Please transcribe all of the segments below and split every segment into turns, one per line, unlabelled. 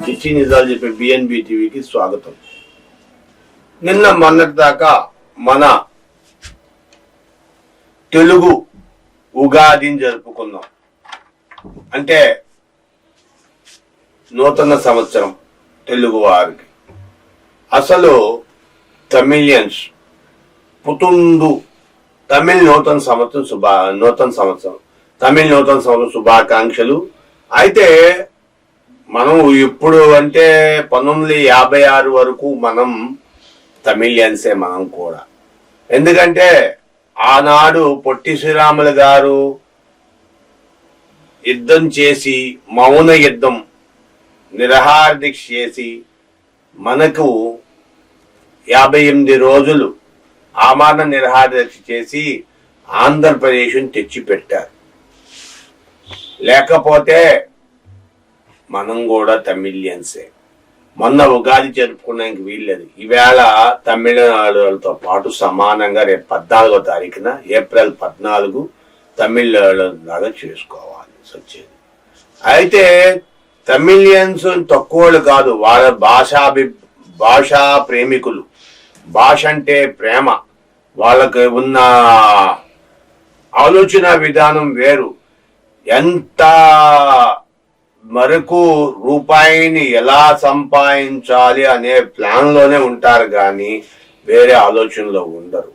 చిచ్చి నిజాలు చెప్పే బిఎన్బి టీవీకి స్వాగతం. నిన్న మొన్నటి దాకా మన తెలుగు ఉగాదిని జరుపుకున్నాం. అంటే నూతన సంవత్సరం తెలుగు వారికి. అసలు తమిళియన్స్ పుతుండు తమిళ్ నూతన సంవత్సరం తమిళ నూతన సంవత్సరం శుభాకాంక్షలు. అయితే మనం ఇప్పుడు అంటే 1956 వరకు మనం తమిళియన్సే మనం కూడా. ఎందుకంటే ఆనాడు పొట్టి శ్రీరాములు గారు యుద్ధం చేసి మౌన యుద్ధం నిరహార దీక్ష చేసి మనకు 58 రోజులు ఆమరణ నిరహార దీక్ష చేసి ఆంధ్రప్రదేశ్ తెచ్చిపెట్టారు. లేకపోతే మనం కూడా తమిళియన్సే. మొన్న ఉగాది జరుపుకోవడానికి వీల్లేదు. ఈవేళ తమిళనాడులతో పాటు సమానంగా రేపు 14వ తారీఖున ఏప్రిల్ 14 తమిళనాడు చేసుకోవాలి వచ్చేది. అయితే తమిళియన్స్ తక్కువలు కాదు, వాళ్ళ భాషా ప్రేమికులు. భాష అంటే ప్రేమ, వాళ్ళకి ఉన్న ఆలోచన విధానం వేరు. ఎంత మరకు రూపాయిని ఎలా సంపాదించాలి అనే ప్లాన్ లోనే ఉంటారు కానీ వేరే ఆలోచనలో ఉండరు.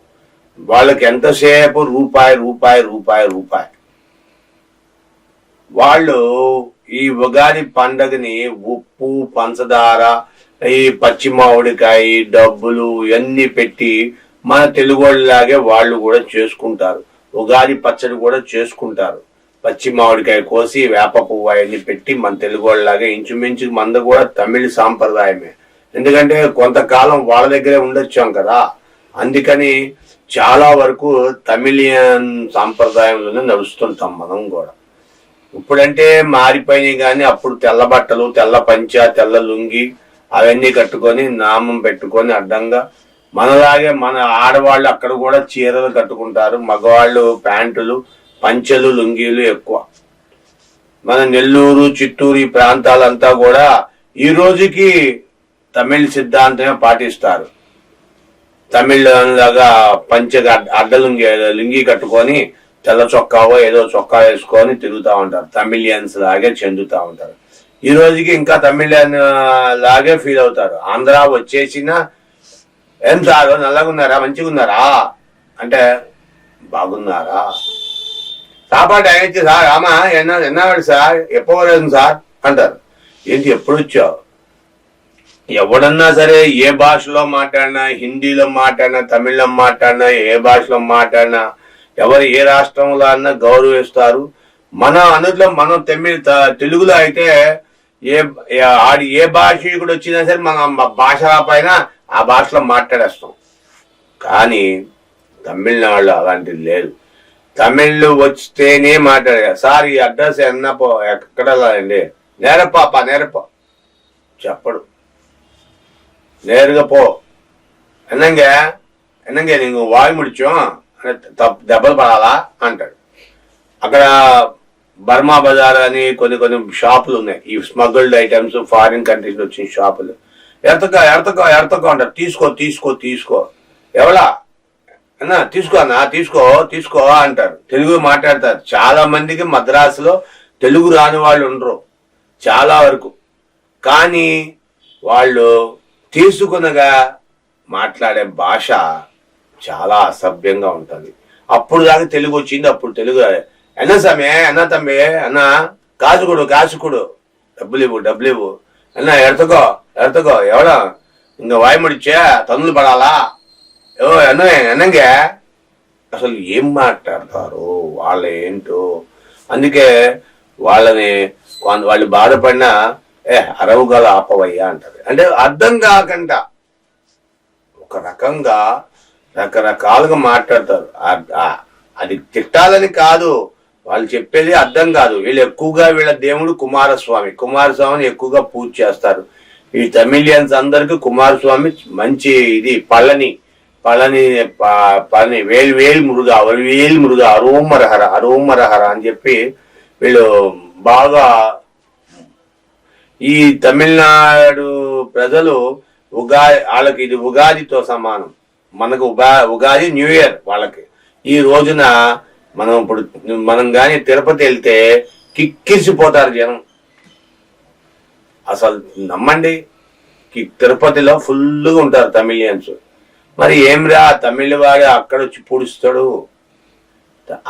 వాళ్ళకి ఎంతసేపు రూపాయి రూపాయి రూపాయి రూపాయి. వాళ్ళు ఈ ఉగాది పండగని ఉప్పు పంచదార ఈ పచ్చి మామిడికాయ డబ్బులు ఇవన్నీ పెట్టి మన తెలుగు వాళ్ళలాగే వాళ్ళు కూడా చేసుకుంటారు. ఉగాది పచ్చడి కూడా చేసుకుంటారు. పచ్చి మామిడికాయ కోసి వేప పువ్వు అవన్నీ పెట్టి మన తెలుగు వాళ్ళలాగే ఇంచుమించు మంద కూడా తమిళ సాంప్రదాయమే. ఎందుకంటే కొంతకాలం వాళ్ళ దగ్గరే ఉండొచ్చాం కదా, అందుకని చాలా వరకు తమిళియన్ సాంప్రదాయంలోనే నడుస్తుంటాం మనం కూడా. ఇప్పుడంటే మారిపోయినాయి కానీ అప్పుడు తెల్ల బట్టలు, తెల్ల పంచ, తెల్ల లుంగి అవన్నీ కట్టుకొని నామం పెట్టుకొని అడ్డంగా మనలాగే మన ఆడవాళ్ళు అక్కడ కూడా చీరలు కట్టుకుంటారు. మగవాళ్ళు ప్యాంటులు పంచెలు లుంగీలు ఎక్కువ. మన నెల్లూరు చిత్తూరు ఈ ప్రాంతాలంతా కూడా ఈ రోజుకి తమిళ సిద్ధాంతమే పాటిస్తారు. తమిళలాగా పంచెగా లుంగి కట్టుకొని తెల్ల చొక్కావో ఏదో చొక్కా వేసుకొని తిరుగుతూ ఉంటారు. తమిళియన్స్ లాగే చెందుతూ ఉంటారు. ఈ రోజుకి ఇంకా తమిళియన్ లాగే ఫీల్ అవుతారు. ఆంధ్ర వచ్చేసిన ఏం సార్ నల్లగా ఉన్నారా, మంచిగా ఉన్నారా అంటే బాగున్నారా, సాపాటు ఆయన సార్ ఆమా ఎన్నాడు సార్, ఎప్పుడు సార్ అంటారు. ఏంటి ఎప్పుడు వచ్చావు? ఎవడన్నా సరే ఏ భాషలో మాట్లాడినా, హిందీలో మాట్లాడినా, తమిళం మాట్లాడినా, ఏ భాషలో మాట్లాడినా, ఎవరు ఏ రాష్ట్రంలో అన్నా గౌరవిస్తారు. మన అందులో మనం తెలుగులో అయితే ఏ భాషకుడు వచ్చినా సరే మన భాష పైన ఆ భాషలో మాట్లాడేస్తాం. కానీ తమిళనాడులో అలాంటిది లేదు. తమిళ్ వస్తేనే మాట్లాడారు. సార్ ఈ అడ్రస్ ఎక్కడ అండి, నేరపాప చెప్పడు. నేరుగా పో ఎన్నంగే నీకు వాయి ముడిచోం దెబ్బలు పడాలా అంటాడు. అక్కడ బర్మా బజార్ అని కొన్ని షాపులు ఉన్నాయి. ఈ స్మగ్ల్డ్ ఐటమ్స్ ఫారిన్ కంట్రీస్ వచ్చిన షాపులు. ఎడతకో అంటారు. తీసుకో ఎవడా అన్నా తీసుకో అంటారు. తెలుగు మాట్లాడతారు. చాలా మందికి మద్రాసులో తెలుగు రాని వాళ్ళు ఉండరు చాలా వరకు. కానీ వాళ్ళు తీసుకునగా మాట్లాడే భాష చాలా అసభ్యంగా ఉంటుంది. అప్పుడు దాకా తెలుగు వచ్చింది, అప్పుడు తెలుగు అన్న తమ్మి అన్న కాసుకుడు డబ్బులు ఇవ్వు అన్న ఎడతకో ఎవడా ఇంకా వాయిముడిచ్చే తన్నులు పడాలా అన్నంగే. అసలు ఏం మాట్లాడతారు వాళ్ళు ఏంటో. అందుకే వాళ్ళని వాళ్ళు బాధపడినా అరవుగల ఆపవయ్యా అంటారు. అంటే అర్థం కాకుండా ఒక రకంగా రకరకాలుగా మాట్లాడతారు. అది తిట్టాలని కాదు, వాళ్ళు చెప్పేది అర్థం కాదు. వీళ్ళు ఎక్కువగా వీళ్ళ దేవుడు కుమారస్వామిని ఎక్కువగా పూజ చేస్తారు. ఈ తమిళియన్స్ అందరికి కుమారస్వామి మంచి ఇది పళని వేల్ మురుగా అరోమరహర అని చెప్పి వీళ్ళు బాగా ఈ తమిళనాడు ప్రజలు వాళ్ళకి ఇది ఉగాదితో సమానం. మనకు ఉగాది న్యూ ఇయర్ వాళ్ళకి. ఈ రోజున మనం కానీ తిరుపతి వెళ్తే కిక్కిరిసిపోతారు జనం. అసలు నమ్మండి, తిరుపతిలో ఫుల్గా ఉంటారు తమిళియన్స్. మరి ఏమిరా తమిళ వాడు అక్కడ వచ్చి పూడుస్తాడు,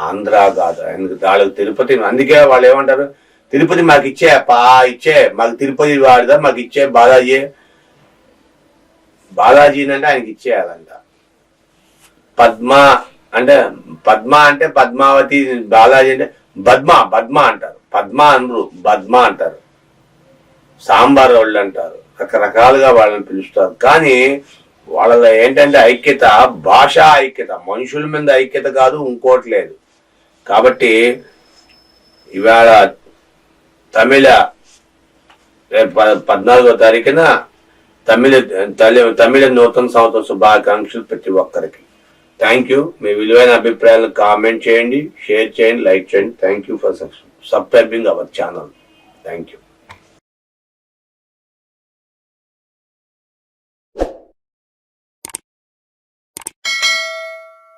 ఆంధ్ర కాదు వాళ్ళకి తిరుపతి. అందుకే వాళ్ళు ఏమంటారు, తిరుపతి మాకు ఇచ్చే మాకు తిరుపతి వాడిదా మాకు ఇచ్చే బాలాజీ అంటే ఆయనకి ఇచ్చేయాలంట. పద్మ అంటే పద్మావతి, బాలాజీ అంటే బద్మ అంటారు. పద్మ అనరు, బద్మ అంటారు. సాంబార్ వాళ్ళు అంటారు, రకరకాలుగా వాళ్ళని పిలుస్తారు. కానీ వాళ్ళ ఏంటంటే ఐక్యత, భాషా ఐక్యత, మనుషుల మీద ఐక్యత కాదు, ఇంకోటి లేదు. కాబట్టి ఇవాళ 14వ తారీఖున తమిళ నూతన సంవత్సర శుభాకాంక్షలు ప్రతి ఒక్కరికి. Thank you. మీ విలువైన అభిప్రాయాలను కామెంట్ చేయండి, షేర్ చేయండి, లైక్ చేయండి. Thank you for subscribing our channel. Thank you.